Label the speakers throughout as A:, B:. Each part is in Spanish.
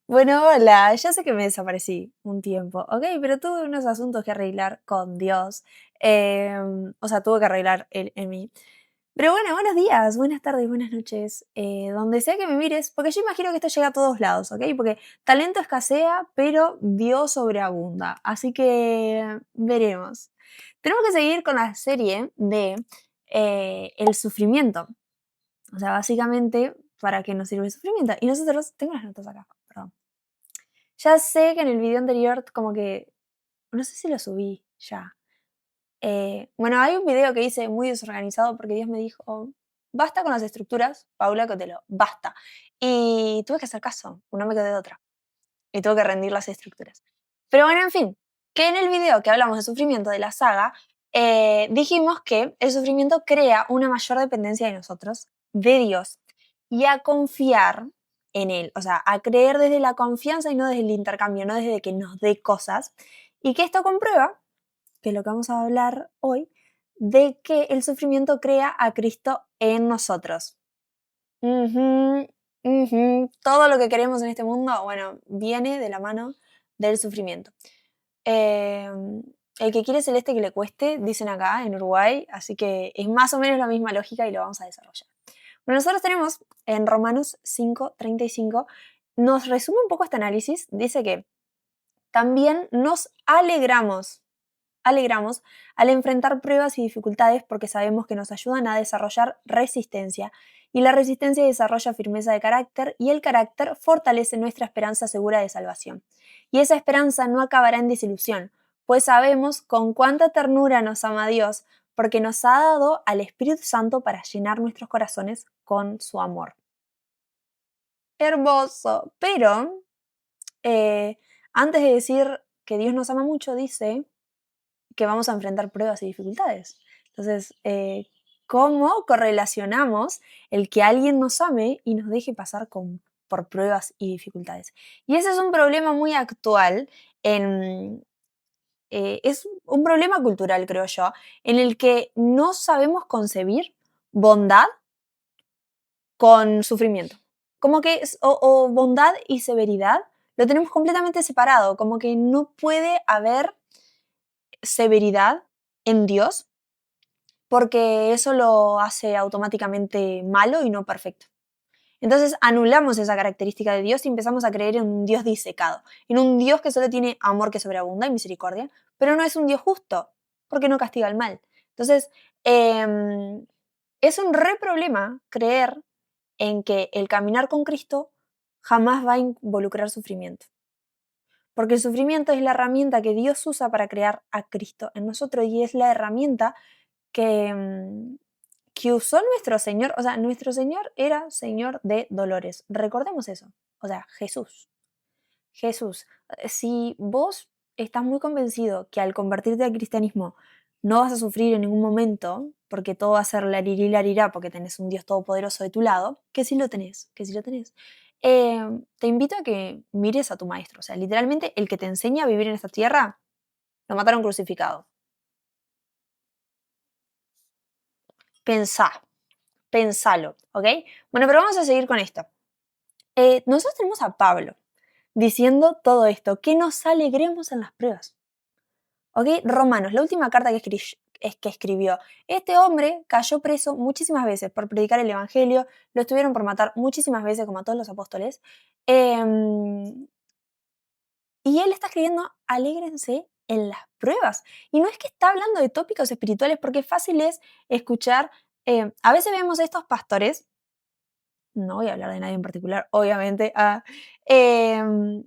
A: Bueno, hola, ya sé que me desaparecí un tiempo, ¿ok? Pero tuve unos asuntos que arreglar con Dios. O sea, tuve que arreglar él en mí. Pero bueno, buenos días, buenas tardes, buenas noches, donde sea que me mires, porque yo imagino que esto llega a todos lados, ¿ok? Porque talento escasea, pero Dios sobreabunda. Así que veremos. Tenemos que seguir con la serie de el sufrimiento. O sea, básicamente, ¿para qué nos sirve el sufrimiento? Y nosotros, tengo las notas acá, perdón. Ya sé que en el video anterior como que, no sé si lo subí ya. Bueno, hay un video que hice muy desorganizado porque Dios me dijo, basta con las estructuras, Paula Cotelo, basta. Y tuve que hacer caso, no me quedé de otra. Y tuve que rendir las estructuras. Pero bueno, en fin, que en el video que hablamos de sufrimiento de la saga, dijimos que el sufrimiento crea una mayor dependencia de nosotros, de Dios, y a confiar en Él, o sea, a creer desde la confianza y no desde el intercambio, no desde que nos dé cosas, y que esto comprueba, que es lo que vamos a hablar hoy, de que el sufrimiento crea a Cristo en nosotros. Ujú, ujú. Todo lo que queremos en este mundo, bueno, viene de la mano del sufrimiento. Em, el que quiere celeste que le cueste, dicen acá en Uruguay, así que es más o menos la misma lógica y lo vamos a desarrollar. Bueno, nosotros tenemos en Romanos 5:35, nos resume un poco este análisis, dice que también nos alegramos al enfrentar pruebas y dificultades porque sabemos que nos ayudan a desarrollar resistencia y la resistencia desarrolla firmeza de carácter y el carácter fortalece nuestra esperanza segura de salvación. Y esa esperanza no acabará en desilusión, pues sabemos con cuánta ternura nos ama Dios porque nos ha dado al Espíritu Santo para llenar nuestros corazones con su amor. Hermoso, pero eh, antes de decir que Dios nos ama mucho, dice que vamos a enfrentar pruebas y dificultades. Entonces, ¿cómo correlacionamos el que alguien nos ame y nos deje pasar por pruebas y dificultades? Y ese es un problema muy actual, es un problema cultural, creo yo, en el que no sabemos concebir bondad con sufrimiento. Como que, o bondad y severidad lo tenemos completamente separado, como que no puede haber severidad en Dios porque eso lo hace automáticamente malo y no perfecto. Entonces anulamos esa característica de Dios y empezamos a creer en un Dios disecado, en un Dios que solo tiene amor que sobreabunda y misericordia, pero no es un Dios justo, porque no castiga el mal. Entonces, es un re problema creer en que el caminar con Cristo jamás va a involucrar sufrimiento. Porque el sufrimiento es la herramienta que Dios usa para crear a Cristo en nosotros y es la herramienta que, que usó nuestro Señor. O sea, nuestro Señor era Señor de dolores. Recordemos eso. O sea, Jesús. Jesús. Si vos estás muy convencido que al convertirte al cristianismo no vas a sufrir en ningún momento, porque todo va a ser larirí, larirá, porque tenés un Dios todopoderoso de tu lado, que sí lo tenés, que sí lo tenés. Te invito a que mires a tu maestro. O sea, literalmente el que te enseña a vivir en esta tierra, lo mataron crucificado. Pensá, pensalo, ¿ok? Bueno, pero vamos a seguir con esto. Nosotros tenemos a Pablo diciendo todo esto, que nos alegremos en las pruebas. ¿Ok? Romanos, la última carta es que escribió. Este hombre cayó preso muchísimas veces por predicar el Evangelio, lo estuvieron por matar muchísimas veces, como a todos los apóstoles. em, y él está escribiendo, alégrense en las pruebas. Y no es que está hablando de tópicos espirituales, porque fácil es escuchar. A veces vemos estos pastores, no voy a hablar de nadie en particular, obviamente, em,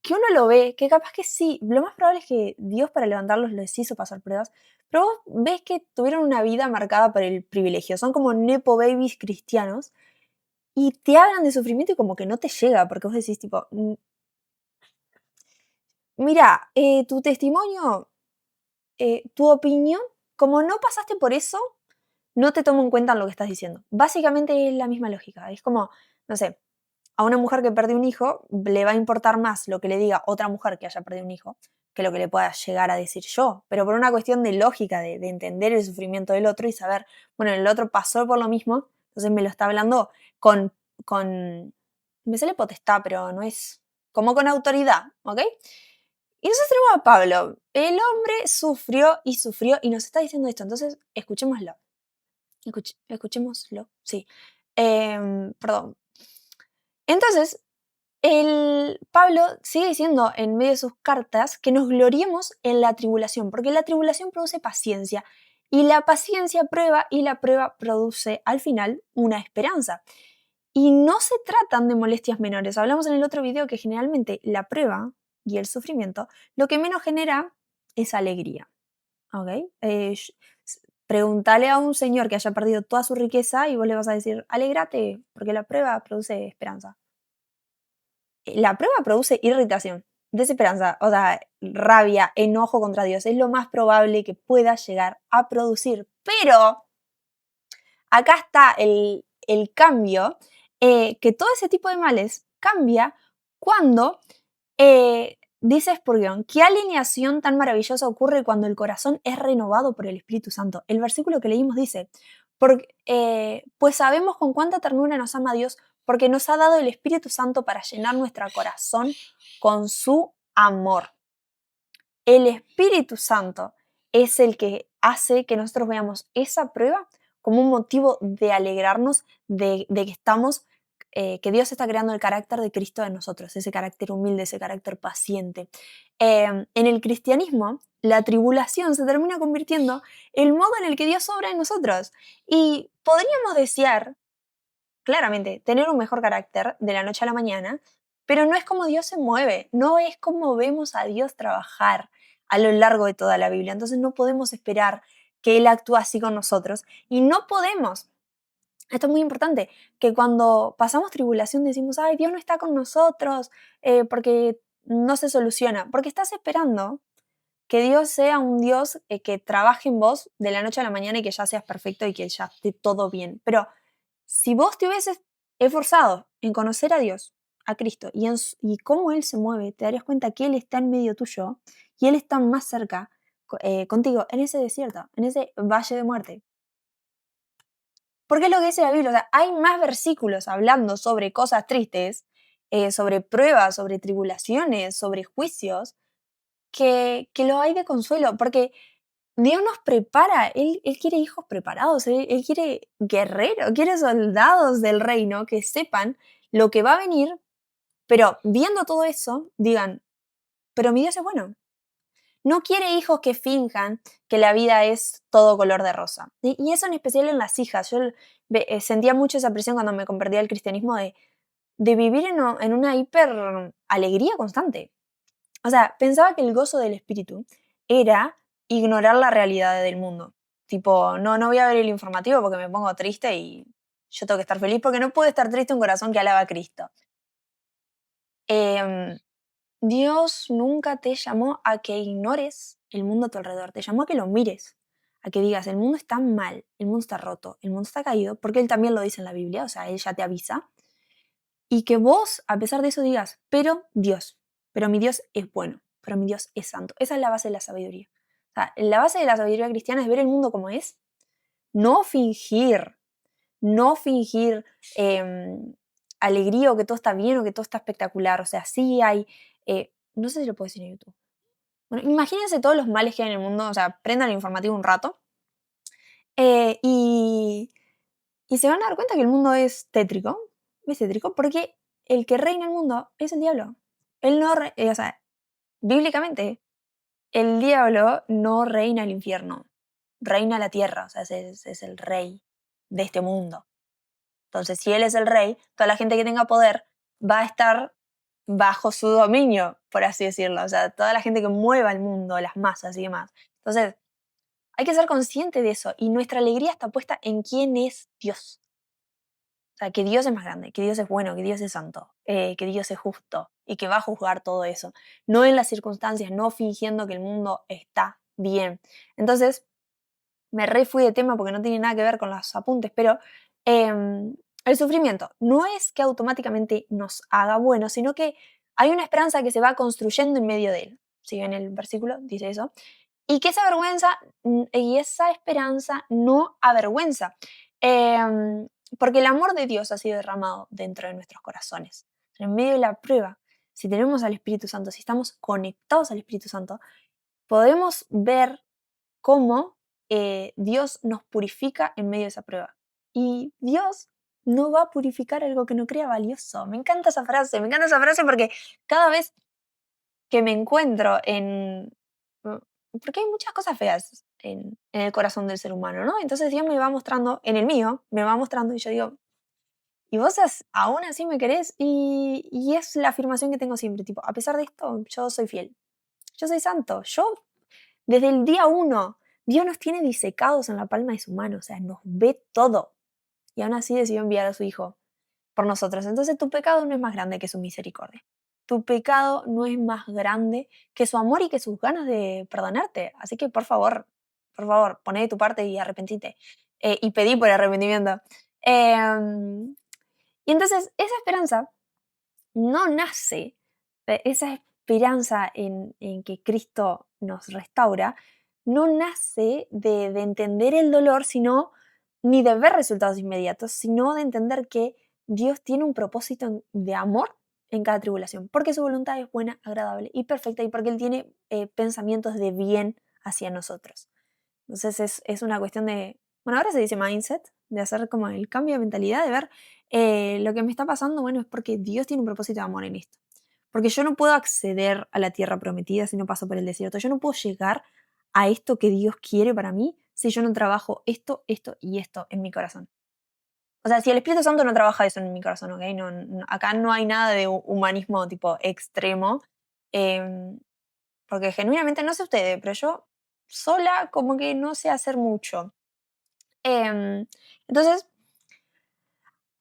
A: que uno lo ve, que capaz que sí, lo más probable es que Dios para levantarlos les hizo pasar pruebas, pero vos ves que tuvieron una vida marcada por el privilegio, son como nepo babies cristianos y te hablan de sufrimiento y como que no te llega, porque vos decís tipo, mira, tu testimonio, tu opinión, como no pasaste por eso, no te tomo en cuenta en lo que estás diciendo. Básicamente es la misma lógica, es como, no sé, a una mujer que perdió un hijo le va a importar más lo que le diga otra mujer que haya perdido un hijo que lo que le pueda llegar a decir yo, pero por una cuestión de lógica, de entender el sufrimiento del otro y saber, bueno, el otro pasó por lo mismo, entonces me lo está hablando con me sale potestad, pero no es, como con autoridad, ¿ok? Y entonces tenemos a Pablo. El hombre sufrió y nos está diciendo esto. Entonces, escuchémoslo. Escuchémoslo, sí. Perdón. Entonces, el Pablo sigue diciendo en medio de sus cartas que nos gloriemos en la tribulación, porque la tribulación produce paciencia y la paciencia prueba y la prueba produce al final una esperanza. Y no se tratan de molestias menores. Hablamos en el otro video que generalmente la prueba y el sufrimiento lo que menos genera es alegría. ¿Ok? Pregúntale a un señor que haya perdido toda su riqueza y vos le vas a decir, alégrate, porque la prueba produce esperanza. La prueba produce irritación, desesperanza, o sea, rabia, enojo contra Dios. Es lo más probable que pueda llegar a producir. Pero acá está el cambio, que todo ese tipo de males cambia cuando, dice Spurgeon, ¿qué alineación tan maravillosa ocurre cuando el corazón es renovado por el Espíritu Santo? El versículo que leímos dice, pues sabemos con cuánta ternura nos ama Dios, porque nos ha dado el Espíritu Santo para llenar nuestro corazón con su amor. El Espíritu Santo es el que hace que nosotros veamos esa prueba como un motivo de alegrarnos de que estamos, que Dios está creando el carácter de Cristo en nosotros, ese carácter humilde, ese carácter paciente. En el cristianismo, la tribulación se termina convirtiendo en el modo en el que Dios obra en nosotros. Y podríamos desear, claramente, tener un mejor carácter de la noche a la mañana, pero no es como Dios se mueve, no es como vemos a Dios trabajar a lo largo de toda la Biblia. Entonces no podemos esperar que Él actúe así con nosotros y no podemos, esto es muy importante, que cuando pasamos tribulación decimos, ay, Dios no está con nosotros porque no se soluciona, porque estás esperando que Dios sea un Dios que trabaje en vos de la noche a la mañana y que ya seas perfecto y que ya esté todo bien. Pero si vos te hubieses esforzado en conocer a Dios, a Cristo, y cómo Él se mueve, te darías cuenta que Él está en medio tuyo y Él está más cerca contigo en ese desierto, en ese valle de muerte. Porque es lo que dice la Biblia. O sea, hay más versículos hablando sobre cosas tristes, sobre pruebas, sobre tribulaciones, sobre juicios, que lo hay de consuelo. Porque Dios nos prepara, Él quiere hijos preparados, él quiere guerreros, quiere soldados del reino que sepan lo que va a venir, pero viendo todo eso, digan, pero mi Dios es bueno. No quiere hijos que finjan que la vida es todo color de rosa. Y eso en especial en las hijas. Yo sentía mucho esa presión cuando me convertí al cristianismo de vivir en una hiper alegría constante. O sea, pensaba que el gozo del espíritu era ignorar la realidad del mundo. Tipo, no voy a ver el informativo porque me pongo triste y yo tengo que estar feliz porque no puede estar triste un corazón que alaba a Cristo. Em, Dios nunca te llamó a que ignores el mundo a tu alrededor, te llamó a que lo mires, a que digas, el mundo está mal, el mundo está roto, el mundo está caído, porque Él también lo dice en la Biblia, o sea, Él ya te avisa, y que vos, a pesar de eso, digas, pero Dios, pero mi Dios es bueno, pero mi Dios es santo. Esa es la base de la sabiduría. O sea, la base de la sabiduría cristiana es ver el mundo como es, no fingir, no fingir alegría o que todo está bien o que todo está espectacular. O sea, sí hay, no sé si lo puedo decir en YouTube. Bueno, imagínense todos los males que hay en el mundo, o sea, prendan el informativo un rato eh, y, y se van a dar cuenta que el mundo es tétrico porque el que reina el mundo es el diablo. Él no, o sea, bíblicamente, el diablo no reina el infierno, reina la tierra, o sea, es el rey de este mundo. Entonces, si él es el rey, toda la gente que tenga poder va a estar bajo su dominio, por así decirlo. O sea, toda la gente que mueva el mundo, las masas y demás. Entonces, hay que ser consciente de eso y nuestra alegría está puesta en quién es Dios. O sea, que Dios es más grande, que Dios es bueno, que Dios es santo, que Dios es justo y que va a juzgar todo eso. No en las circunstancias, no fingiendo que el mundo está bien. Entonces, me re fui de tema porque no tiene nada que ver con los apuntes, pero el sufrimiento no es que automáticamente nos haga bueno, sino que hay una esperanza que se va construyendo en medio de él. Si ven el versículo, dice eso. Y que esa vergüenza y esa esperanza no avergüenza. Porque el amor de Dios ha sido derramado dentro de nuestros corazones. En medio de la prueba si tenemos al Espíritu Santo, si estamos conectados al Espíritu Santo, podemos ver cómo Dios nos purifica en medio de esa prueba. Y Dios no va a purificar algo que no crea valioso. Me encanta esa frase porque cada vez que me encuentro porque hay muchas cosas feas en el corazón del ser humano, ¿no? Entonces Dios me va mostrando, en el mío, me va mostrando y yo digo, y vos aún así me querés y es la afirmación que tengo siempre, tipo, a pesar de esto, yo soy fiel, yo soy santo, yo desde el día uno, Dios nos tiene disecados en la palma de su mano, o sea, nos ve todo y aún así decidió enviar a su Hijo por nosotros. Entonces tu pecado no es más grande que su misericordia. Tu pecado no es más grande que su amor y que sus ganas de perdonarte. Así que por favor, poné de tu parte y arrepentite. Y pedí por arrepentimiento. Y entonces esa esperanza no nace, esa esperanza en que Cristo nos restaura, no nace de entender el dolor, sino ni de ver resultados inmediatos, sino de entender que Dios tiene un propósito de amor en cada tribulación, porque su voluntad es buena, agradable y perfecta, y porque Él tiene pensamientos de bien hacia nosotros. Entonces es una cuestión de, bueno, ahora se dice mindset, de hacer como el cambio de mentalidad, de ver lo que me está pasando, bueno, es porque Dios tiene un propósito de amor en esto. Porque yo no puedo acceder a la tierra prometida si no paso por el desierto. Yo no puedo llegar a esto que Dios quiere para mí si yo no trabajo esto y esto en mi corazón. O sea, si el Espíritu Santo no trabaja eso en mi corazón, ¿ok? Acá no hay nada de humanismo tipo extremo. em, Porque genuinamente, no sé ustedes, pero yo sola como que no sé hacer mucho. Em, entonces,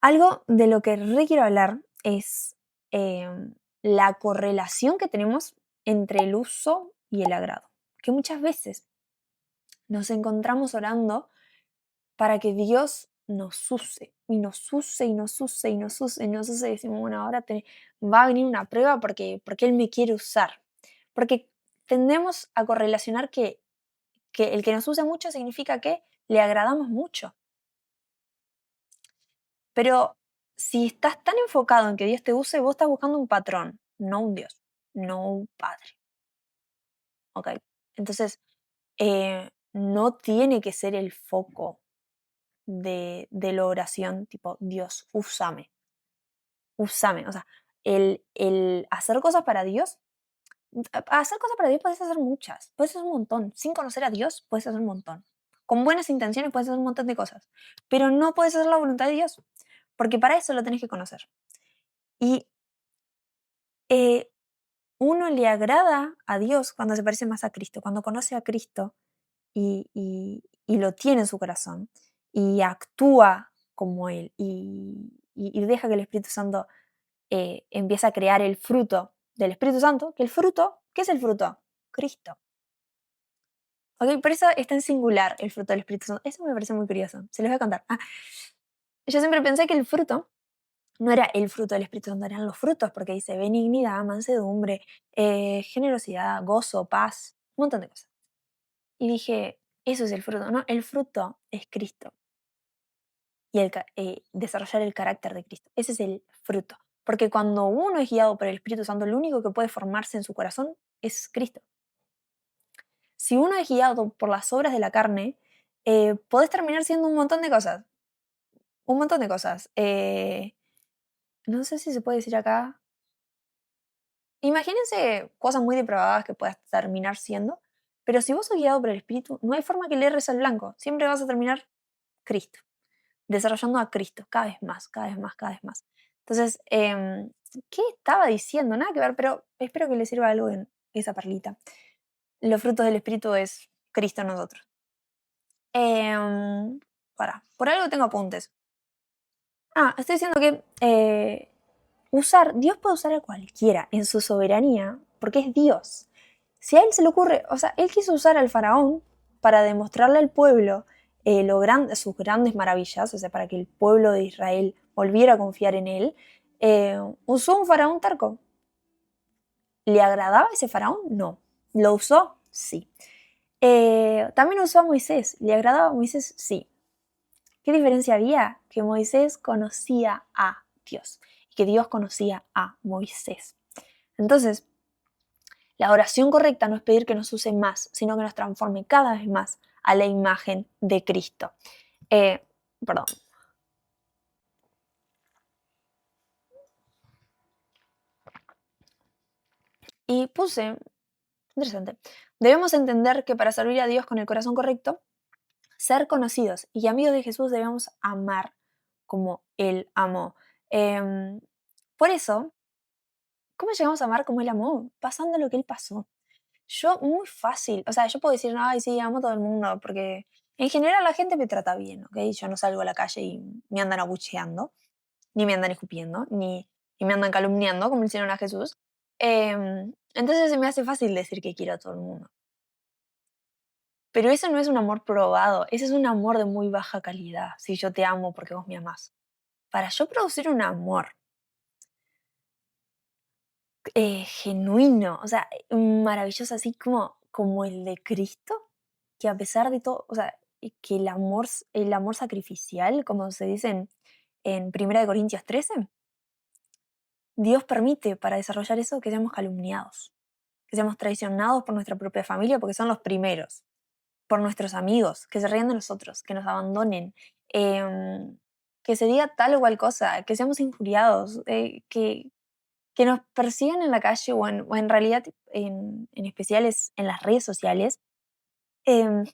A: algo de lo que re quiero hablar es la correlación que tenemos entre el uso y el agrado. Que muchas veces nos encontramos orando para que Dios nos use y nos use y nos use y nos use y nos use. Y decimos, bueno, ahora va a venir una prueba porque Él me quiere usar. Porque tendemos a correlacionar que el que nos use mucho significa que le agradamos mucho. Pero si estás tan enfocado en que Dios te use, vos estás buscando un patrón, no un Dios, no un padre. ¿Ok? Entonces, no tiene que ser el foco de la oración, tipo, Dios, úsame, úsame. O sea, el hacer cosas para Dios, hacer cosas para Dios puedes hacer muchas, puedes hacer un montón. Sin conocer a Dios, puedes hacer un montón. Con buenas intenciones puedes hacer un montón de cosas, pero no puedes hacer la voluntad de Dios, porque para eso lo tenés que conocer. Y eh, uno le agrada a Dios cuando se parece más a Cristo, cuando conoce a Cristo y lo tiene en su corazón y actúa como Él y deja que el Espíritu Santo empiece a crear el fruto del Espíritu Santo, que el fruto, ¿qué es el fruto? Cristo. ¿Ok? Por eso está en singular el fruto del Espíritu Santo. Eso me parece muy curioso. Se los voy a contar. Yo siempre pensé que el fruto no era el fruto del Espíritu Santo, eran los frutos, porque dice benignidad, mansedumbre, generosidad, gozo, paz, un montón de cosas. Y dije, eso es el fruto, ¿no? El fruto es Cristo y desarrollar el carácter de Cristo. Ese es el fruto. Porque cuando uno es guiado por el Espíritu Santo, lo único que puede formarse en su corazón es Cristo. Si uno es guiado por las obras de la carne, podés terminar siendo un montón de cosas. Un montón de cosas. No sé si se puede decir acá. Imagínense cosas muy depravadas que puedas terminar siendo, pero si vos sos guiado por el Espíritu, no hay forma que le erres al blanco. Siempre vas a terminar Cristo, desarrollando a Cristo, cada vez más, cada vez más, cada vez más. Entonces, ¿qué estaba diciendo? Nada que ver, pero espero que les sirva algo en esa perlita. Los frutos del Espíritu es Cristo en nosotros. Por algo tengo apuntes. Estoy diciendo que Dios puede usar a cualquiera en su soberanía, porque es Dios. Si a él se le ocurre, o sea, él quiso usar al faraón para demostrarle al pueblo sus grandes maravillas, o sea, para que el pueblo de Israel volviera a confiar en él, usó un faraón terco. ¿Le agradaba ese faraón? No. ¿Lo usó? Sí. También usó a Moisés. ¿Le agradaba a Moisés? Sí. ¿Qué diferencia había? Que Moisés conocía a Dios y que Dios conocía a Moisés. Entonces, la oración correcta no es pedir que nos use más, sino que nos transforme cada vez más a la imagen de Cristo. Perdón. Y puse, interesante, debemos entender que para servir a Dios con el corazón correcto, ser conocidos y amigos de Jesús debemos amar como Él amó. Em, por eso, ¿cómo llegamos a amar como Él amó? Pasando lo que Él pasó. Yo, muy fácil, o sea, yo puedo decir, ay, sí, amo a todo el mundo, porque en general la gente me trata bien, ¿ok? Yo no salgo a la calle y me andan abucheando, ni me andan escupiendo, ni me andan calumniando, como le hicieron a Jesús. Entonces se me hace fácil decir que quiero a todo el mundo. Pero eso no es un amor probado, ese es un amor de muy baja calidad, si yo te amo porque vos me amás. Para yo producir un amor genuino, o sea, maravilloso, así como el de Cristo, que a pesar de todo, o sea, y que el amor sacrificial, como se dice en 1 Corintios 13, Dios permite para desarrollar eso que seamos calumniados, que seamos traicionados por nuestra propia familia, porque son los primeros, por nuestros amigos, que se rían de nosotros, que nos abandonen, que se diga tal o cual cosa, que seamos injuriados, que nos persigan en la calle o en realidad en especiales en las redes sociales. Em,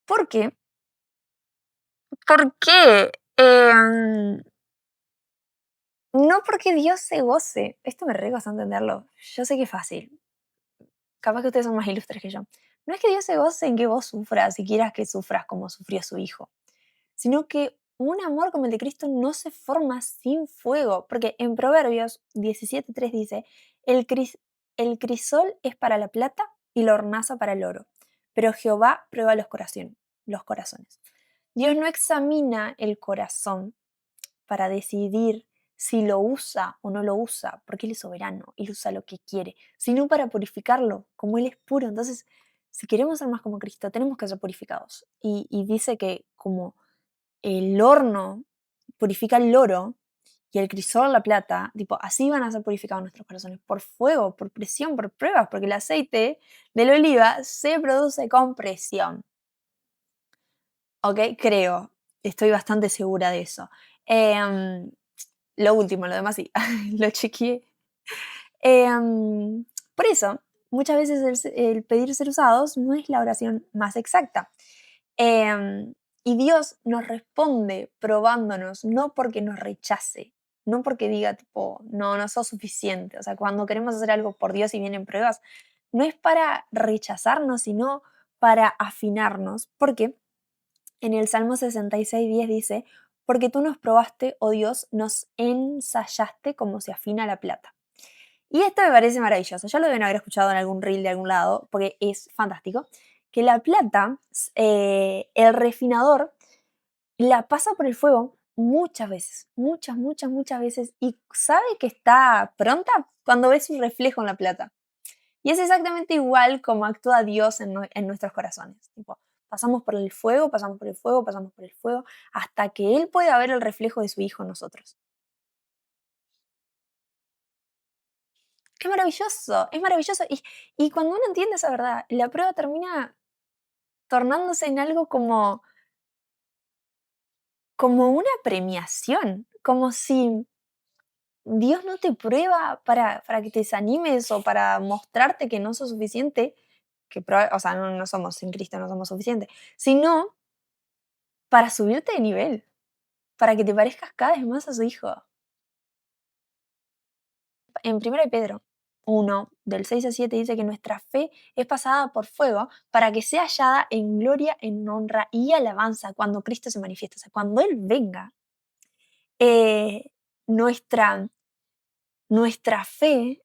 A: ¿Por qué? ¿Por qué? No porque Dios se goce. Esto me re a entenderlo. Yo sé que es fácil. Capaz que ustedes son más ilustres que yo. No es que Dios se goce en que vos sufras y quieras que sufras como sufrió su hijo, sino que un amor como el de Cristo no se forma sin fuego, porque en Proverbios 17:3 dice, el crisol es para la plata y la hornaza para el oro, pero Jehová prueba los corazones. Dios no examina el corazón para decidir si lo usa o no lo usa, porque Él es soberano, Él usa lo que quiere, sino para purificarlo, como Él es puro. Entonces, si queremos ser más como Cristo, tenemos que ser purificados. Y dice que como el horno purifica el oro y el crisol la plata, tipo, así van a ser purificados nuestros corazones, por fuego, por presión, por pruebas, porque el aceite de la oliva se produce con presión. ¿Ok? Creo, estoy bastante segura de eso. Em, lo último, lo demás sí, lo chequeé. Em, por eso, muchas veces el pedir ser usados no es la oración más exacta. Y Dios nos responde probándonos, no porque nos rechace, no porque diga tipo, no, no sos suficiente. O sea, cuando queremos hacer algo por Dios y vienen pruebas, no es para rechazarnos, sino para afinarnos. Porque en el Salmo 66:10 dice, porque tú nos probaste, oh Dios, nos ensayaste como se afina la plata. Y esto me parece maravilloso. Ya lo deben haber escuchado en algún reel de algún lado, porque es fantástico. Que la plata, el refinador, la pasa por el fuego muchas veces, muchas, muchas, muchas veces, y sabe que está pronta cuando ve su reflejo en la plata. Y es exactamente igual como actúa Dios en nuestros corazones. Tipo, pasamos por el fuego, pasamos por el fuego, pasamos por el fuego, hasta que Él pueda ver el reflejo de su Hijo en nosotros. ¡Qué maravilloso! Es maravilloso. Y cuando uno entiende esa verdad, la prueba termina tornándose en algo como una premiación, como si Dios no te prueba para que te desanimes o para mostrarte que no sos suficiente, o sea, no somos sin Cristo, no somos suficientes, sino para subirte de nivel, para que te parezcas cada vez más a su Hijo. En 1 Pedro 1, del 6 al 7, dice que nuestra fe es pasada por fuego para que sea hallada en gloria, en honra y alabanza cuando Cristo se manifiesta. O sea, cuando Él venga, eh, nuestra, nuestra fe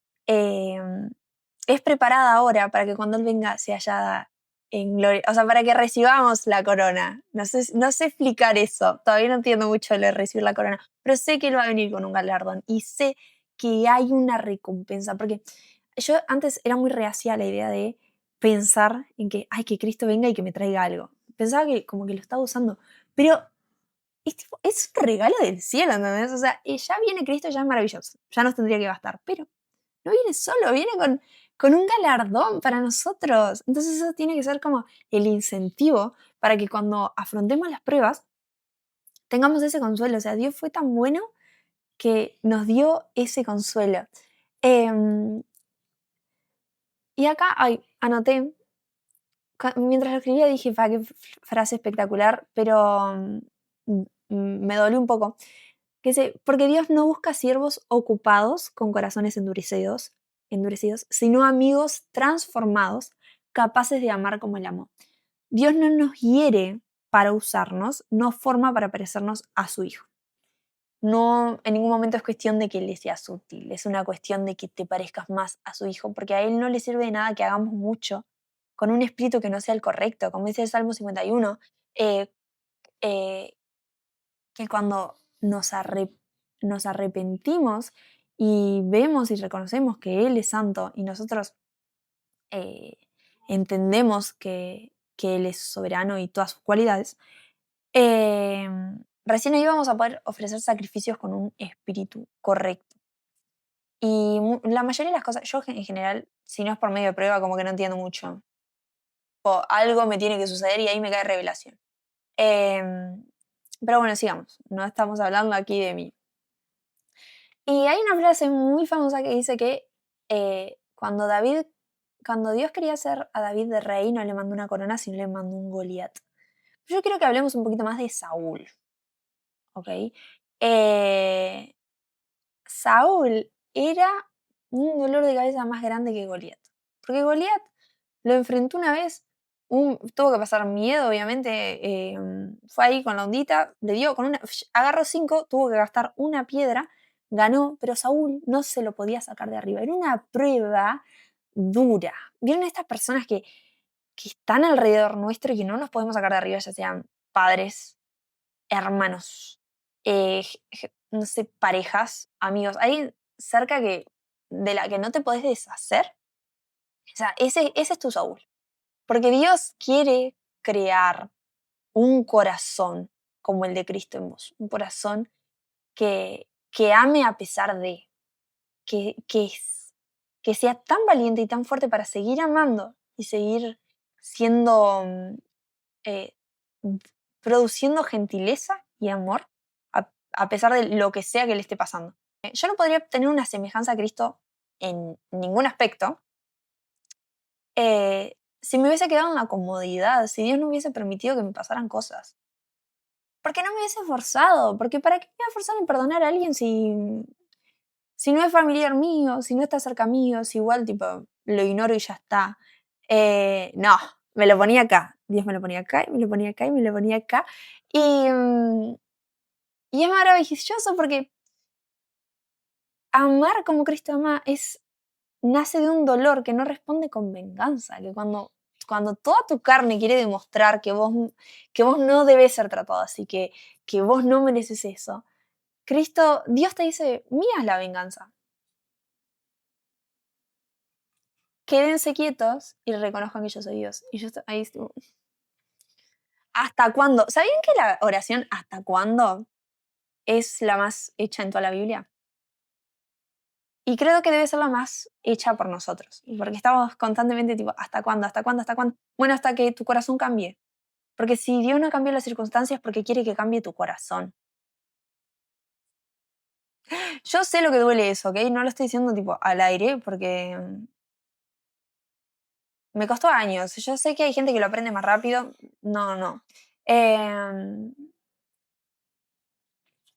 A: es preparada ahora para que cuando Él venga sea hallada en gloria, o sea, para que recibamos la corona. No sé explicar eso, todavía no entiendo mucho lo de recibir la corona, pero sé que Él va a venir con un galardón y sé que hay una recompensa, porque yo antes era muy reacia a la idea de pensar en que, ay, que Cristo venga y que me traiga algo. Pensaba que como que lo estaba usando, pero es un regalo del cielo, ¿entendés? O sea, ya viene Cristo, ya es maravilloso, ya nos tendría que bastar, pero no viene solo, viene con un galardón para nosotros. Entonces eso tiene que ser como el incentivo para que cuando afrontemos las pruebas tengamos ese consuelo. O sea, Dios fue tan bueno que nos dio ese consuelo. Em, y acá anoté, mientras lo escribía dije, "Fa, qué frase espectacular", pero me dolió un poco. Que dice, porque Dios no busca siervos ocupados con corazones endurecidos, sino amigos transformados, capaces de amar como Él amó. Dios no nos hiere para usarnos, nos forma para parecernos a su Hijo. No, en ningún momento es cuestión de que le seas útil, es una cuestión de que te parezcas más a su Hijo, porque a Él no le sirve de nada que hagamos mucho con un espíritu que no sea el correcto. Como dice el Salmo 51, eh, eh, que cuando nos arrepentimos y vemos y reconocemos que Él es santo y nosotros eh, entendemos que Él es soberano y todas sus cualidades, eh, recién ahí vamos a poder ofrecer sacrificios con un espíritu correcto. Y la mayoría de las cosas, yo en general, si no es por medio de prueba, como que no entiendo mucho. O algo me tiene que suceder y ahí me cae revelación. Em, pero bueno, sigamos. No estamos hablando aquí de mí. Y hay una frase muy famosa que dice que cuando Dios quería hacer a David de rey, no le mandó una corona, sino le mandó un Goliat. Yo quiero que hablemos un poquito más de Saúl, ¿ok? Eh, Saúl era un dolor de cabeza más grande que Goliat. Porque Goliat lo enfrentó una vez, tuvo que pasar miedo, obviamente. Fue ahí con la ondita, le dio con agarró 5, tuvo que gastar una piedra, ganó, pero Saúl no se lo podía sacar de arriba. Era una prueba dura. ¿Vieron estas personas que están alrededor nuestro y que no nos podemos sacar de arriba, ya sean padres, hermanos, no sé, parejas, amigos? Hay cerca de la que no te podés deshacer. O sea, ese es tu Saúl. Porque Dios quiere crear un corazón como el de Cristo en vos. Un corazón que ame a pesar de, que sea tan valiente y tan fuerte para seguir amando y seguir siendo, eh, produciendo gentileza y amor a pesar de lo que sea que le esté pasando. Yo no podría tener una semejanza a Cristo en ningún aspecto, si me hubiese quedado en la comodidad, si Dios no hubiese permitido que me pasaran cosas. ¿Por qué no me hubiese esforzado? Porque ¿para qué me voy a forzar en perdonar a alguien si no es familiar mío, si no está cerca mío, si igual tipo lo ignoro y ya está? No, me lo ponía acá. Dios me lo ponía acá y me lo ponía acá y me lo ponía acá. Y, y es maravilloso porque amar como Cristo ama nace de un dolor que no responde con venganza, que cuando toda tu carne quiere demostrar que vos no debes ser tratado así, que vos no mereces eso, Dios te dice, mía es la venganza. Quédense quietos y reconozcan que yo soy Dios. Y yo ahí estuve. ¿Hasta cuándo? ¿Sabían que la oración ¿hasta cuándo es la más hecha en toda la Biblia? Y creo que debe ser la más hecha por nosotros. Porque estamos constantemente tipo, ¿hasta cuándo? ¿Hasta cuándo? ¿Hasta cuándo? Bueno, hasta que tu corazón cambie. Porque si Dios no cambió las circunstancias, porque quiere que cambie tu corazón. Yo sé lo que duele eso, ¿ok? No lo estoy diciendo tipo al aire, porque me costó años. Yo sé que hay gente que lo aprende más rápido. No, no. Em,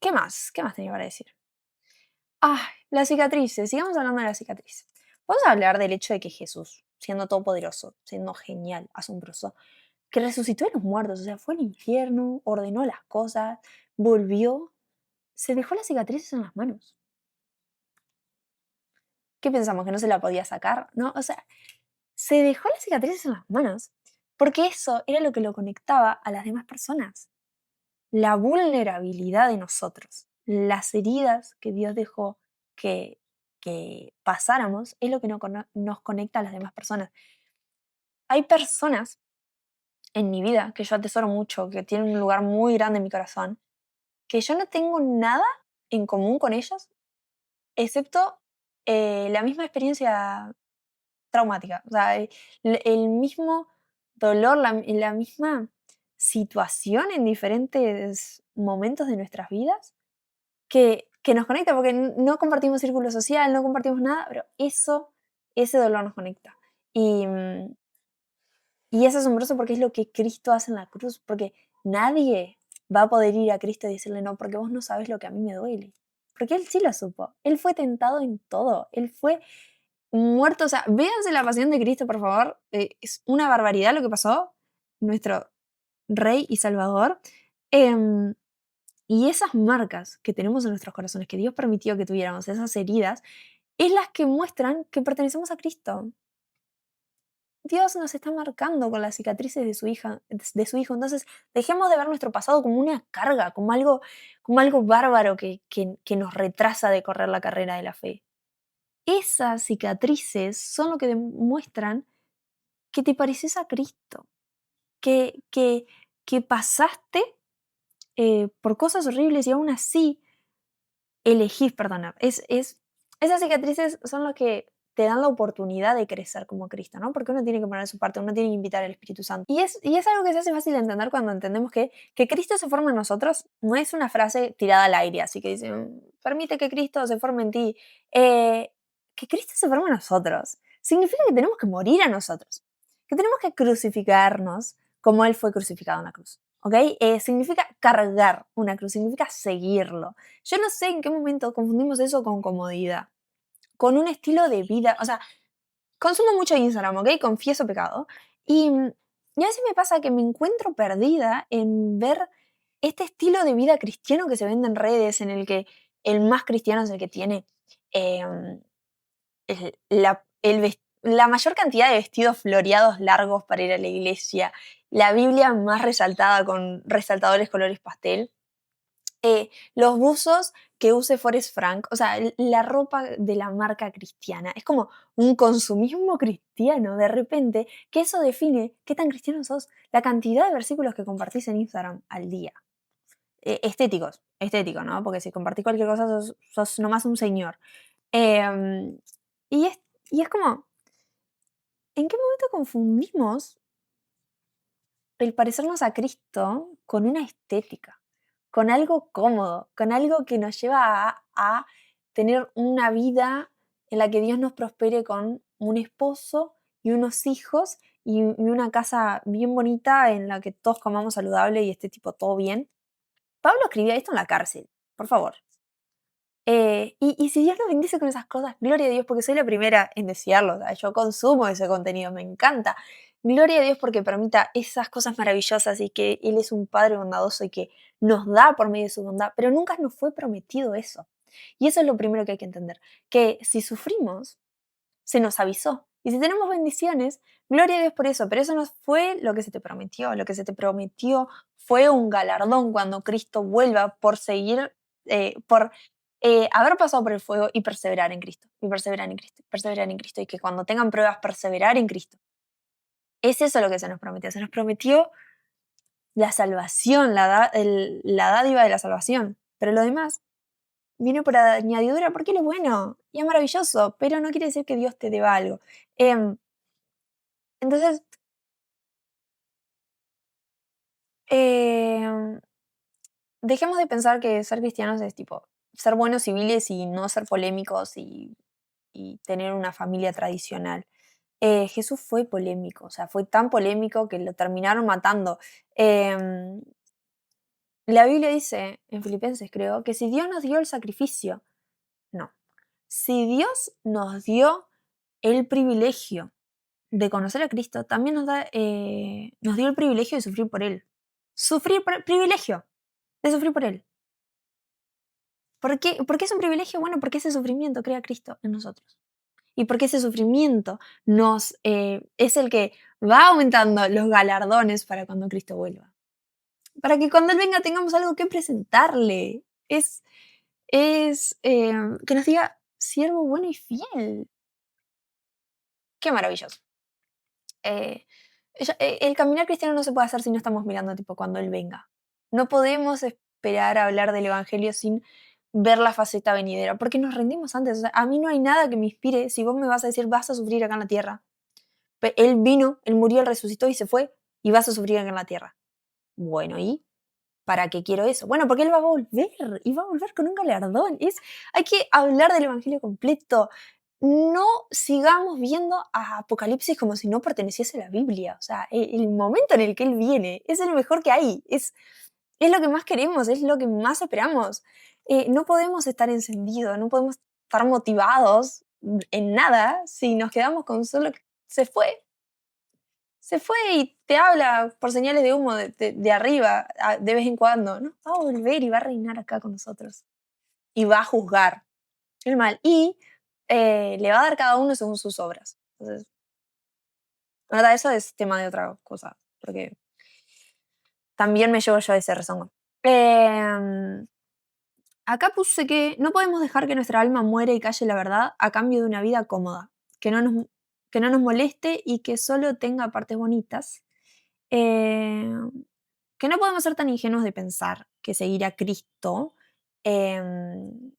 A: ¿Qué más? ¿Qué más tenía para decir? Ah, las cicatrices. Sigamos hablando de las cicatrices. Vamos a hablar del hecho de que Jesús, siendo todopoderoso, siendo genial, asombroso, que resucitó de los muertos, o sea, fue al infierno, ordenó las cosas, volvió, se dejó las cicatrices en las manos. ¿Qué pensamos? ¿Que no se la podía sacar? No, o sea, se dejó las cicatrices en las manos porque eso era lo que lo conectaba a las demás personas. La vulnerabilidad de nosotros, las heridas que Dios dejó que pasáramos, es lo que nos conecta a las demás personas. Hay personas en mi vida que yo atesoro mucho, que tienen un lugar muy grande en mi corazón, que yo no tengo nada en común con ellos, excepto la misma experiencia traumática, o sea, el mismo dolor, la misma situación en diferentes momentos de nuestras vidas que nos conecta, porque no compartimos círculo social, no compartimos nada, pero ese dolor nos conecta. Y, y es asombroso porque es lo que Cristo hace en la cruz, porque nadie va a poder ir a Cristo y decirle no, porque vos no sabes lo que a mí me duele. Porque Él sí lo supo. Él fue tentado en todo. Él fue muerto. O sea, véanse la pasión de Cristo, por favor. Es una barbaridad lo que pasó. Nuestro Rey y Salvador. Em, y esas marcas que tenemos en nuestros corazones, que Dios permitió que tuviéramos, esas heridas, es las que muestran que pertenecemos a Cristo. Dios nos está marcando con las cicatrices de su hija, de su hijo. Entonces, dejemos de ver nuestro pasado como una carga, como algo bárbaro que nos retrasa de correr la carrera de la fe. Esas cicatrices son lo que demuestran que te pareces a Cristo, que, que, que pasaste por cosas horribles y aún así elegís perdonar. Esas cicatrices son las que te dan la oportunidad de crecer como Cristo, ¿no? Porque uno tiene que poner su parte, uno tiene que invitar al Espíritu Santo. Y es algo que se hace fácil de entender cuando entendemos que Cristo se forma en nosotros. No es una frase tirada al aire, así que dicen, permite que Cristo se forme en ti. Que Cristo se forme en nosotros. Significa que tenemos que morir a nosotros. Que tenemos que crucificarnos como Él fue crucificado en la cruz. ¿Ok? Significa cargar una cruz, significa seguirlo. Yo no sé en qué momento confundimos eso con comodidad, con un estilo de vida. O sea, consumo mucho Instagram, ¿ok? Confieso pecado. Y a veces me pasa que me encuentro perdida en ver este estilo de vida cristiano que se vende en redes, en el que el más cristiano es el que tiene em, la mayor cantidad de vestidos floreados largos para ir a la iglesia, la Biblia más resaltada con resaltadores colores pastel, los buzos que use Forrest Frank, o sea, la ropa de la marca cristiana. Es como un consumismo cristiano, de repente, que eso define qué tan cristiano sos. La cantidad de versículos que compartís en Instagram al día. Estéticos, ¿no? Porque si compartís cualquier cosa sos nomás un señor. Em, y, es, y es como, ¿en qué momento confundimos el parecernos a Cristo con una estética, con algo cómodo, con algo que nos lleva a tener una vida en la que Dios nos prospere con un esposo y unos hijos y una casa bien bonita en la que todos comamos saludable y esté tipo todo bien? Pablo escribía esto en la cárcel, por favor. Y si Dios nos bendice con esas cosas, gloria a Dios, porque soy la primera en desearlo. O sea, yo consumo ese contenido, me encanta. Gloria a Dios porque permita esas cosas maravillosas y que Él es un Padre bondadoso y que nos da por medio de su bondad, pero nunca nos fue prometido eso. Y eso es lo primero que hay que entender, que si sufrimos, se nos avisó. Y si tenemos bendiciones, gloria a Dios por eso, pero eso no fue lo que se te prometió. Lo que se te prometió fue un galardón cuando Cristo vuelva por seguir, por haber pasado por el fuego y perseverar en Cristo, y perseverar en Cristo, y perseverar en Cristo, y que cuando tengan pruebas, perseverar en Cristo. Es eso lo que se nos prometió. Se nos prometió la salvación, la dádiva de la salvación. Pero lo demás vino por añadidura porque Él es bueno y es maravilloso, pero no quiere decir que Dios te deba algo. Em, entonces, em, dejemos de pensar que ser cristianos es tipo ser buenos civiles y no ser polémicos y tener una familia tradicional. Jesús fue polémico, o sea, fue tan polémico que lo terminaron matando. Em, la Biblia dice, en Filipenses creo, que si Dios nos dio el sacrificio, no, si Dios nos dio el privilegio de conocer a Cristo, también nos dio el privilegio de sufrir por Él. Privilegio de sufrir por Él. ¿Por qué es un privilegio? Bueno, porque ese sufrimiento crea a Cristo en nosotros. Y porque ese sufrimiento es el que va aumentando los galardones para cuando Cristo vuelva. Para que cuando Él venga tengamos algo que presentarle. Es que nos diga, siervo bueno y fiel. Qué maravilloso. Eh, el caminar cristiano no se puede hacer si no estamos mirando tipo cuando Él venga. No podemos esperar a hablar del Evangelio sin ver la faceta venidera, porque nos rendimos antes. O sea, a mí no hay nada que me inspire si vos me vas a decir vas a sufrir acá en la tierra. Él vino, él murió, él resucitó y se fue y vas a sufrir acá en la tierra. Bueno, ¿y para qué quiero eso? Bueno, porque él va a volver y va a volver con un galardón. Hay que hablar del evangelio completo. No sigamos viendo a Apocalipsis como si no perteneciese a la Biblia. O sea, el momento en el que él viene es el mejor que hay. Es lo que más queremos, es lo que más esperamos. No podemos estar encendidos, no podemos estar motivados en nada si nos quedamos con solo que se fue y te habla por señales de humo de arriba de vez en cuando. No, va a volver y va a reinar acá con nosotros. Y va a juzgar el mal. Y le va a dar a cada uno según sus obras. Entonces, la verdad, eso es tema de otra cosa. Porque también me llevo yo a ese rezongo. Acá puse que no podemos dejar que nuestra alma muera y calle la verdad a cambio de una vida cómoda, que no nos moleste y que solo tenga partes bonitas. Eh, que no podemos ser tan ingenuos de pensar que seguir a Cristo em,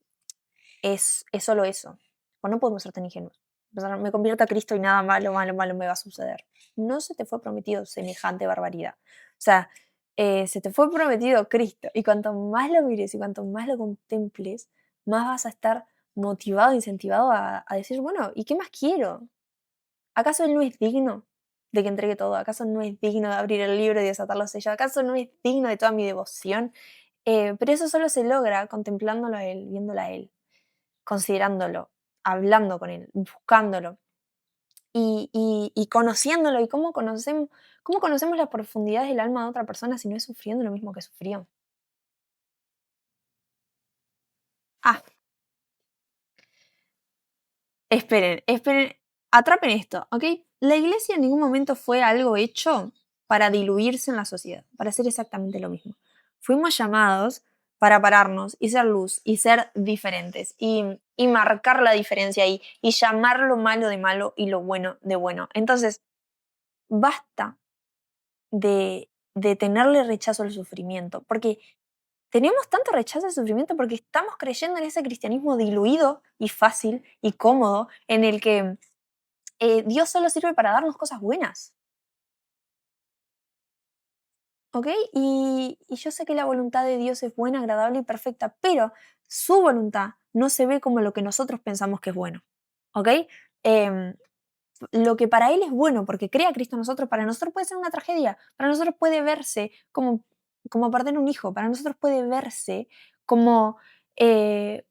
A: es solo eso. O no podemos ser tan ingenuos. Pensar, me convierto a Cristo y nada malo, malo, malo me va a suceder. No se te fue prometido semejante barbaridad. O sea, se te fue prometido Cristo. Y cuanto más lo mires y cuanto más lo contemples, más vas a estar motivado, incentivado a decir, bueno, ¿y qué más quiero? ¿Acaso Él no es digno de que entregue todo? ¿Acaso no es digno de abrir el libro y desatar los sellos? ¿Acaso no es digno de toda mi devoción? Pero eso solo se logra contemplándolo a Él, viéndolo a Él, considerándolo, hablando con Él, buscándolo y conociéndolo. ¿Y cómo conocemos las profundidades del alma de otra persona si no es sufriendo lo mismo que sufrió? Ah, esperen, esperen, atrapen esto, ¿ok? La iglesia en ningún momento fue algo hecho para diluirse en la sociedad, para hacer exactamente lo mismo. Fuimos llamados para pararnos y ser luz y ser diferentes y marcar la diferencia ahí y llamar lo malo de malo y lo bueno de bueno. Entonces, basta de tenerle rechazo al sufrimiento, porque tenemos tanto rechazo al sufrimiento porque estamos creyendo en ese cristianismo diluido y fácil y cómodo en el que Dios solo sirve para darnos cosas buenas, ¿ok? Y yo sé que la voluntad de Dios es buena, agradable y perfecta, pero su voluntad no se ve como lo que nosotros pensamos que es bueno, ¿ok? Em, lo que para Él es bueno, porque crea a Cristo en nosotros, para nosotros puede ser una tragedia, para nosotros puede verse como perder un hijo, para nosotros puede verse como eh,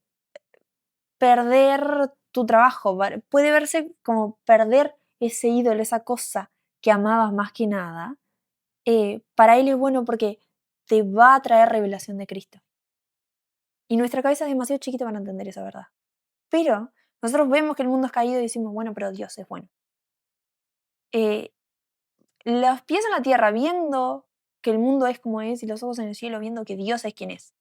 A: perder tu trabajo, puede verse como perder ese ídolo, esa cosa que amabas más que nada. Para Él es bueno porque te va a traer revelación de Cristo. Y nuestra cabeza es demasiado chiquita para entender esa verdad. Pero nosotros vemos que el mundo es caído y decimos, bueno, pero Dios es bueno. Eh, los pies en la tierra viendo que el mundo es como es y los ojos en el cielo viendo que Dios es quien es.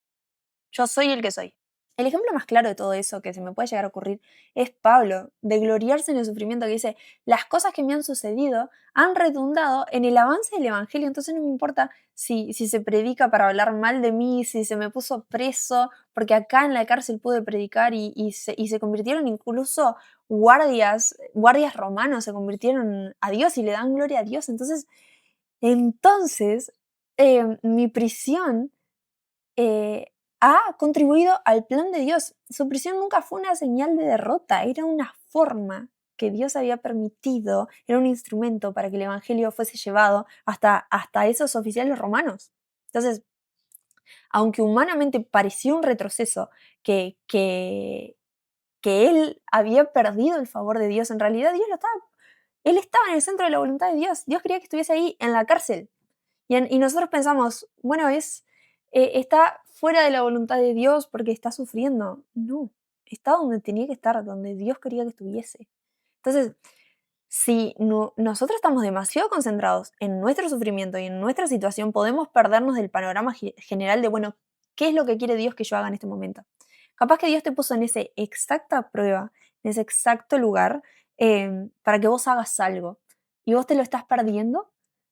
A: Yo soy el que soy. El ejemplo más claro de todo eso que se me puede llegar a ocurrir es Pablo, de gloriarse en el sufrimiento, que dice, las cosas que me han sucedido han redundado en el avance del Evangelio, entonces no me importa si se predica para hablar mal de mí, si se me puso preso, porque acá en la cárcel pude predicar y se convirtieron incluso guardias romanos, se convirtieron a Dios y le dan gloria a Dios. Entonces mi prisión eh, ha contribuido al plan de Dios. Su prisión nunca fue una señal de derrota, era una forma que Dios había permitido, era un instrumento para que el Evangelio fuese llevado hasta esos oficiales romanos. Entonces, aunque humanamente pareció un retroceso, que él había perdido el favor de Dios, en realidad él estaba en el centro de la voluntad de Dios. Dios quería que estuviese ahí en la cárcel. Y nosotros pensamos, bueno, está fuera de la voluntad de Dios porque está sufriendo. No, está donde tenía que estar, donde Dios quería que estuviese. Entonces, si nosotros estamos demasiado concentrados en nuestro sufrimiento y en nuestra situación, podemos perdernos del panorama general de, bueno, ¿qué es lo que quiere Dios que yo haga en este momento? Capaz que Dios te puso en esa exacta prueba, en ese exacto lugar, para que vos hagas algo. Y vos te lo estás perdiendo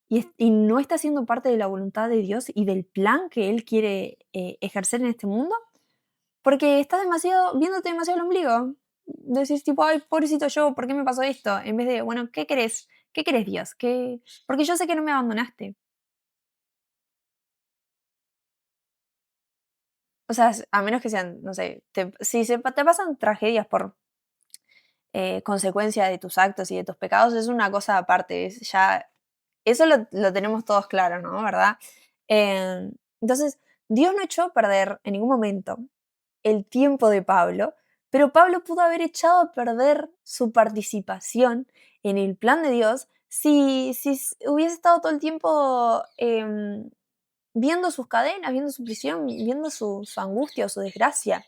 A: y no estás siendo parte de la voluntad de Dios y del plan que Él quiere ejercer en este mundo. porque estás demasiado, viéndote demasiado el ombligo. Decís tipo, ay, pobrecito yo, ¿por qué me pasó esto? En vez de, bueno, ¿qué querés? ¿Qué querés, Dios? Porque yo sé que no me abandonaste. O sea, a menos que sean, no sé, si te pasan tragedias por consecuencia de tus actos y de tus pecados, es una cosa aparte. Ya, eso lo tenemos todos claro, ¿no? ¿Verdad? Eh, entonces, Dios no echó a perder en ningún momento el tiempo de Pablo, pero Pablo pudo haber echado a perder su participación en el plan de Dios si hubiese estado todo el tiempo viendo sus cadenas, viendo su prisión, viendo su angustia o su desgracia.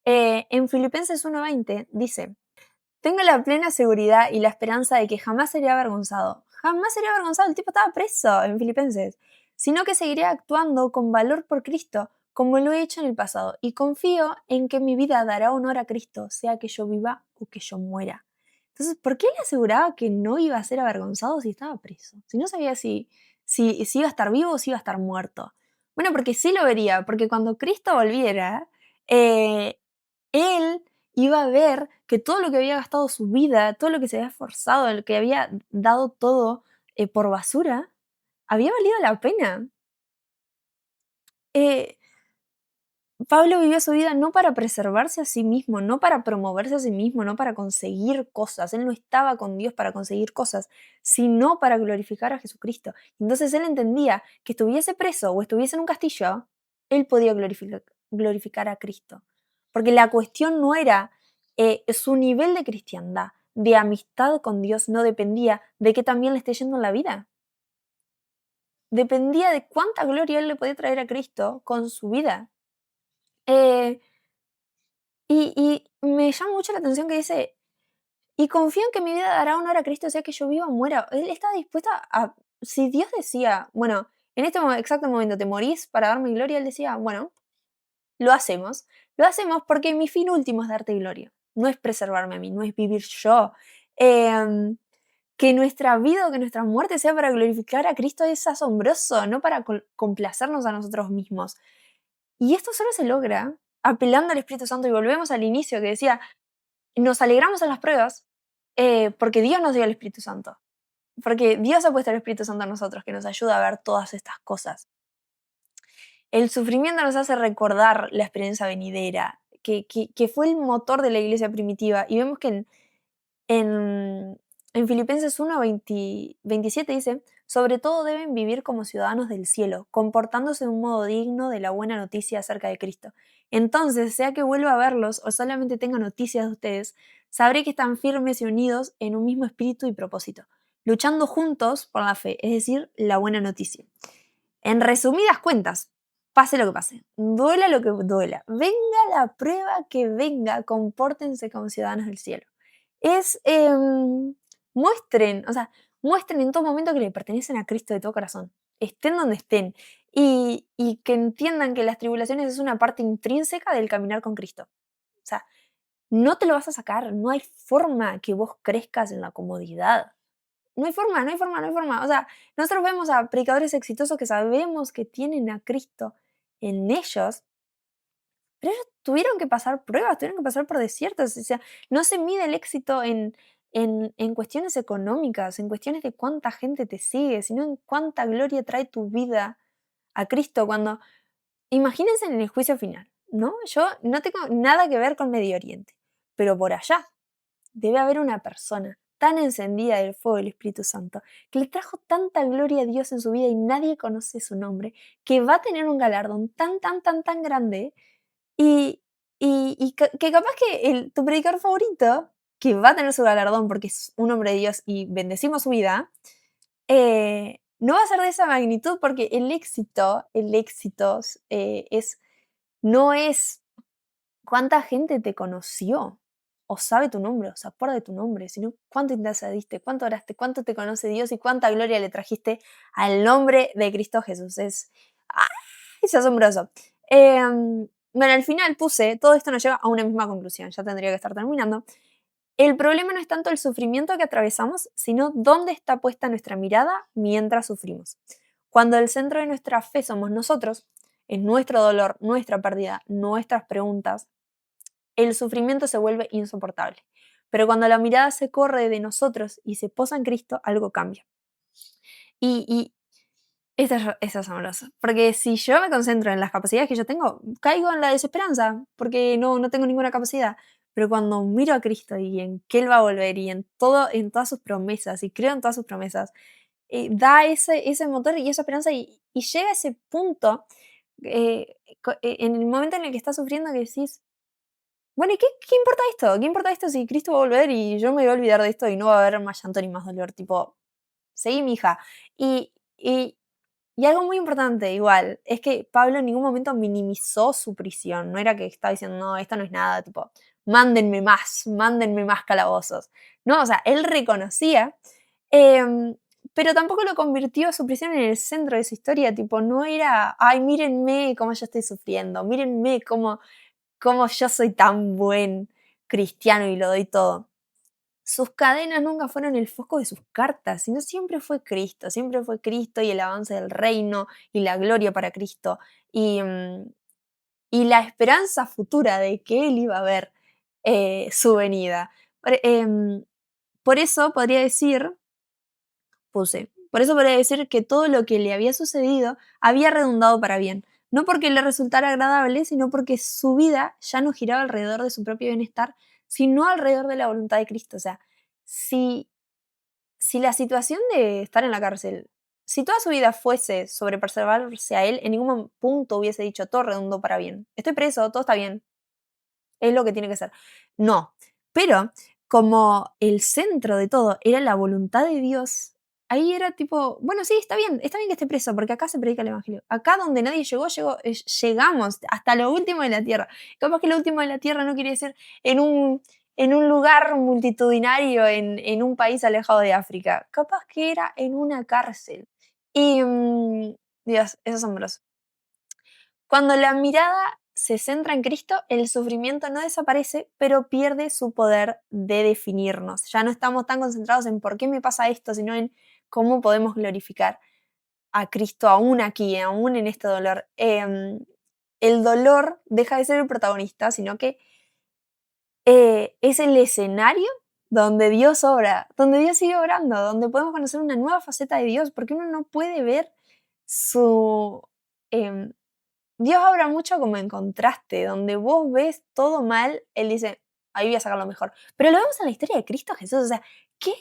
A: En Filipenses 1:20 dice, tengo la plena seguridad y la esperanza de que jamás seré avergonzado. Jamás seré avergonzado, el tipo estaba preso en Filipenses, sino que seguiré actuando con valor por Cristo, como lo he hecho en el pasado, y confío en que mi vida dará honor a Cristo, sea que yo viva o que yo muera. Entonces, ¿por qué le aseguraba que no iba a ser avergonzado si estaba preso? Si no sabía si iba a estar vivo o si iba a estar muerto. Bueno, porque sí lo vería, porque cuando Cristo volviera, eh, él iba a ver que todo lo que había gastado su vida, todo lo que se había esforzado, el que había dado todo por basura, había valido la pena. Eh, Pablo vivió su vida no para preservarse a sí mismo, no para promoverse a sí mismo, no para conseguir cosas. Él no estaba con Dios para conseguir cosas, sino para glorificar a Jesucristo. Entonces él entendía que estuviese preso o estuviese en un castillo, él podía glorificar a Cristo. Porque la cuestión no era su nivel de cristiandad, de amistad con Dios, no dependía de que también le esté yendo en la vida. Dependía de cuánta gloria él le podía traer a Cristo con su vida. Eh, y me llama mucho la atención que dice, y confío en que mi vida dará honor a Cristo, sea que yo viva o muera. Él está dispuesto si Dios decía, bueno, en este exacto momento te morís para darme gloria, él decía, bueno, lo hacemos. Lo hacemos porque mi fin último es darte gloria. No es preservarme a mí, no es vivir yo. Em, que nuestra vida o que nuestra muerte sea para glorificar a Cristo es asombroso, no para complacernos a nosotros mismos. Y esto solo se logra apelando al Espíritu Santo y volvemos al inicio que decía, nos alegramos en las pruebas porque Dios nos dio el Espíritu Santo, porque Dios ha puesto el Espíritu Santo en nosotros que nos ayuda a ver todas estas cosas. El sufrimiento nos hace recordar la experiencia venidera, que fue el motor de la iglesia primitiva y vemos que en, en Filipenses 1, 27 dice, sobre todo deben vivir como ciudadanos del cielo, comportándose de un modo digno de la buena noticia acerca de Cristo. Entonces, sea que vuelva a verlos o solamente tenga noticias de ustedes, sabré que están firmes y unidos en un mismo espíritu y propósito, luchando juntos por la fe, es decir, la buena noticia. En resumidas cuentas, pase lo que pase, duela lo que duela, venga la prueba que venga, compórtense como ciudadanos del cielo. Es, muestren, o sea, muestren en todo momento que le pertenecen a Cristo de todo corazón, estén donde estén, y que entiendan que las tribulaciones es una parte intrínseca del caminar con Cristo. O sea, no te lo vas a sacar, no hay forma que vos crezcas en la comodidad. No hay forma, no hay forma, no hay forma. O sea, nosotros vemos a predicadores exitosos que sabemos que tienen a Cristo en ellos, pero ellos tuvieron que pasar pruebas, tuvieron que pasar por desiertos. O sea, no se mide el éxito en cuestiones económicas, en cuestiones de cuánta gente te sigue, sino en cuánta gloria trae tu vida a Cristo. Cuando, imagínense en el juicio final, ¿no? Yo no tengo nada que ver con Medio Oriente, pero por allá debe haber una persona tan encendida del fuego del Espíritu Santo, que le trajo tanta gloria a Dios en su vida y nadie conoce su nombre, que va a tener un galardón tan, tan, tan, tan grande y, que capaz que tu predicador favorito, que va a tener su galardón porque es un hombre de Dios y bendecimos su vida, no va a ser de esa magnitud porque el éxito no es cuánta gente te conoció o sabe tu nombre o se acuerda de tu nombre, sino cuánto intercediste, cuánto oraste, cuánto te conoce Dios y cuánta gloria le trajiste al nombre de Cristo Jesús. ¡ah! Es asombroso. Bueno, al final todo esto nos lleva a una misma conclusión, ya tendría que estar terminando. El problema no es tanto el sufrimiento que atravesamos, sino dónde está puesta nuestra mirada mientras sufrimos. Cuando el centro de nuestra fe somos nosotros, es nuestro dolor, nuestra pérdida, nuestras preguntas, el sufrimiento se vuelve insoportable. Pero cuando la mirada se corre de nosotros y se posa en Cristo, algo cambia. Y esto es asombroso, porque si yo me concentro en las capacidades que yo tengo, caigo en la desesperanza, porque no tengo ninguna capacidad. Pero cuando miro a Cristo y en que Él va a volver y en todas sus promesas y creo en todas sus promesas, da ese motor y esa esperanza y llega a ese punto en el momento en el que estás sufriendo que decís, bueno, ¿y qué importa esto? ¿Qué importa esto si Cristo va a volver y yo me voy a olvidar de esto y no va a haber más llanto ni más dolor? Tipo, seguí, mi hija. Y y algo muy importante, igual, es que Pablo en ningún momento minimizó su prisión. No era que estaba diciendo, no, esto no es nada, tipo, mándenme más calabozos. No, o sea, él reconocía, em, pero tampoco lo convirtió a su prisión en el centro de su historia. Tipo, no era, ay, mírenme cómo yo estoy sufriendo, mírenme cómo yo soy tan buen cristiano y lo doy todo. Sus cadenas nunca fueron el foco de sus cartas, sino siempre fue Cristo y el avance del reino y la gloria para Cristo y la esperanza futura de que Él iba a ver su venida. Por eso podría decir, por eso podría decir que todo lo que le había sucedido había redundado para bien, no porque le resultara agradable, sino porque su vida ya no giraba alrededor de su propio bienestar, sino alrededor de la voluntad de Cristo. O sea, si si la situación de estar en la cárcel, si toda su vida fuese sobre preservarse a él, en ningún punto hubiese dicho todo redundó para bien. Estoy preso, todo está bien, es lo que tiene que ser. No, pero como el centro de todo era la voluntad de Dios, ahí era tipo, bueno, sí, está bien que esté preso, porque acá se predica el Evangelio. Acá donde nadie llegamos hasta lo último de la tierra. Capaz que lo último de la tierra no quiere decir en un lugar multitudinario, en un país alejado de África. Capaz que era en una cárcel. Y, Dios, es asombroso. Cuando la mirada se centra en Cristo, el sufrimiento no desaparece, pero pierde su poder de definirnos. Ya no estamos tan concentrados en por qué me pasa esto, sino en cómo podemos glorificar a Cristo aún aquí, aún en este dolor. El dolor deja de ser el protagonista, sino que es el escenario donde Dios obra, donde Dios sigue obrando, donde podemos conocer una nueva faceta de Dios, porque uno no puede ver su... em, Dios obra mucho como en contraste, donde vos ves todo mal, Él dice, ahí voy a sacar lo mejor. Pero lo vemos en la historia de Cristo Jesús, o sea, ¿qué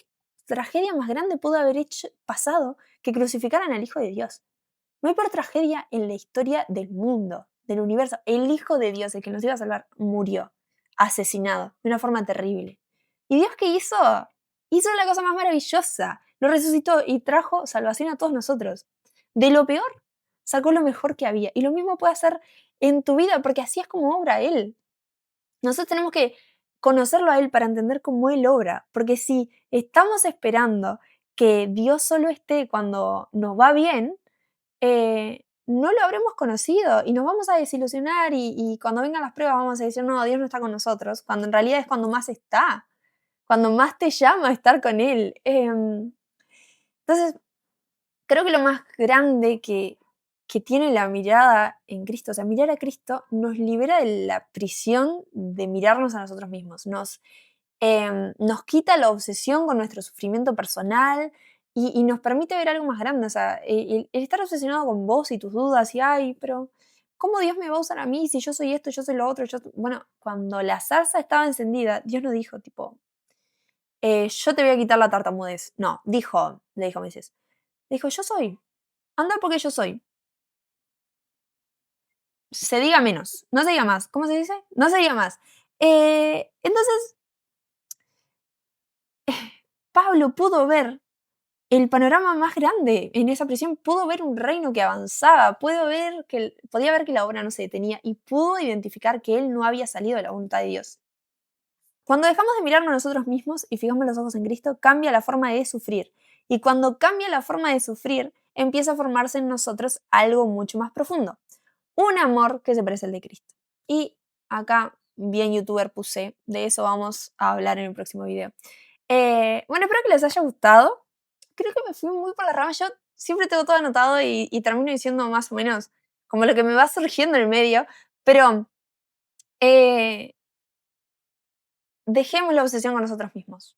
A: tragedia más grande pudo haber pasado que crucificaran al Hijo de Dios? No hay peor tragedia en la historia del mundo, del universo. El Hijo de Dios, el que nos iba a salvar, murió, asesinado, de una forma terrible. ¿Y Dios qué hizo? Hizo la cosa más maravillosa. Lo resucitó y trajo salvación a todos nosotros. De lo peor, sacó lo mejor que había. Y lo mismo puede hacer en tu vida, porque así es como obra Él. Nosotros tenemos que conocerlo a Él para entender cómo Él obra. Porque si estamos esperando que Dios solo esté cuando nos va bien, no lo habremos conocido y nos vamos a desilusionar y cuando vengan las pruebas vamos a decir, no, Dios no está con nosotros, cuando en realidad es cuando más está, cuando más te llama a estar con Él. Entonces, creo que lo más grande que tiene la mirada en Cristo, o sea, mirar a Cristo, nos libera de la prisión de mirarnos a nosotros mismos, nos quita la obsesión con nuestro sufrimiento personal y nos permite ver algo más grande. O sea, el estar obsesionado con vos y tus dudas y, ay, pero ¿cómo Dios me va a usar a mí si yo soy esto, yo soy lo otro? Bueno, cuando la zarza estaba encendida, Dios no dijo, tipo, yo te voy a quitar la tartamudez. No, le dijo a Moisés, dijo, yo soy, anda porque yo soy. Se diga menos, no se diga más. ¿Cómo se dice? No se diga más. Entonces, Pablo pudo ver el panorama más grande en esa prisión, pudo ver un reino que avanzaba, podía ver que la obra no se detenía y pudo identificar que él no había salido de la voluntad de Dios. Cuando dejamos de mirarnos a nosotros mismos y fijamos los ojos en Cristo, cambia la forma de sufrir. Y cuando cambia la forma de sufrir, empieza a formarse en nosotros algo mucho más profundo. Un amor que se parece al de Cristo. Y acá, bien youtuber puse, de eso vamos a hablar en el próximo video. Bueno, espero que les haya gustado. Creo que me fui muy por la rama. Yo siempre tengo todo anotado y termino diciendo más o menos como lo que me va surgiendo en el medio. Pero dejemos la obsesión con nosotros mismos.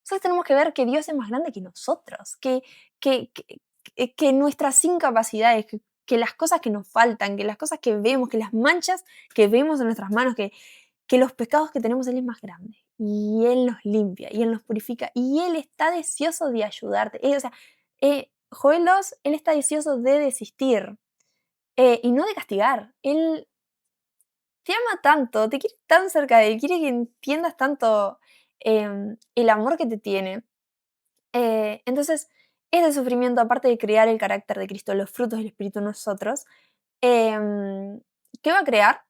A: Nosotros tenemos que ver que Dios es más grande que nosotros, que, que, que nuestras incapacidades, que las cosas que nos faltan, que las cosas que vemos, que las manchas que vemos en nuestras manos, que los pecados que tenemos Él es más grande. Y Él nos limpia, y Él nos purifica, y Él está deseoso de ayudarte. O sea, Joel 2, Él está deseoso de desistir y no de castigar. Él te ama tanto, te quiere tan cerca de Él, quiere que entiendas tanto el amor que te tiene. Entonces, ese sufrimiento, aparte de crear el carácter de Cristo, los frutos del Espíritu en nosotros, em, ¿qué va a crear?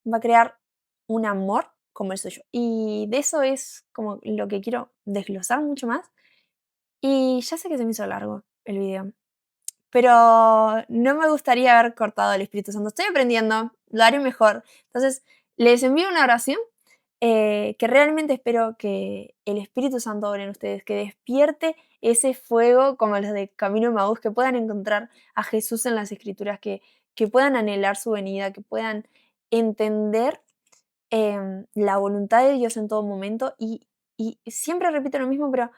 A: Va a crear un amor como el suyo. Y de eso es como lo que quiero desglosar mucho más. Y ya sé que se me hizo largo el video, pero no me gustaría haber cortado el Espíritu Santo. Estoy aprendiendo, lo haré mejor. Entonces, les envío una oración que realmente espero que el Espíritu Santo obre en ustedes, que despierte ese fuego como los de Camino de Maús, que puedan encontrar a Jesús en las Escrituras, que puedan anhelar su venida, que puedan entender la voluntad de Dios en todo momento y siempre repito lo mismo, pero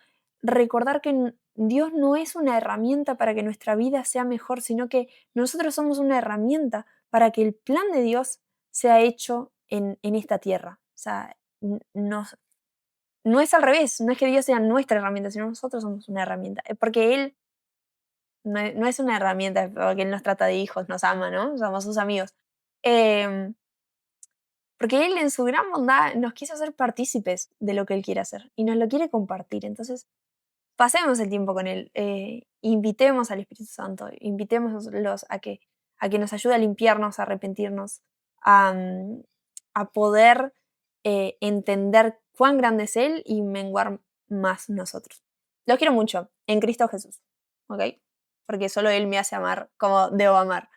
A: recordar que Dios no es una herramienta para que nuestra vida sea mejor, sino que nosotros somos una herramienta para que el plan de Dios sea hecho en esta tierra. O sea, no es al revés, no es que Dios sea nuestra herramienta, sino nosotros somos una herramienta, porque Él no es una herramienta, porque Él nos trata de hijos, nos ama, ¿no? Somos sus amigos. Em, Porque Él en su gran bondad nos quiso hacer partícipes de lo que Él quiere hacer y nos lo quiere compartir. Entonces, pasemos el tiempo con Él, invitemos al Espíritu Santo, invitémoslos a que nos ayude a limpiarnos, a arrepentirnos, a, a poder entender cuán grande es Él y menguar más nosotros. Los quiero mucho, en Cristo Jesús, ¿ok? Porque solo Él me hace amar como debo amar.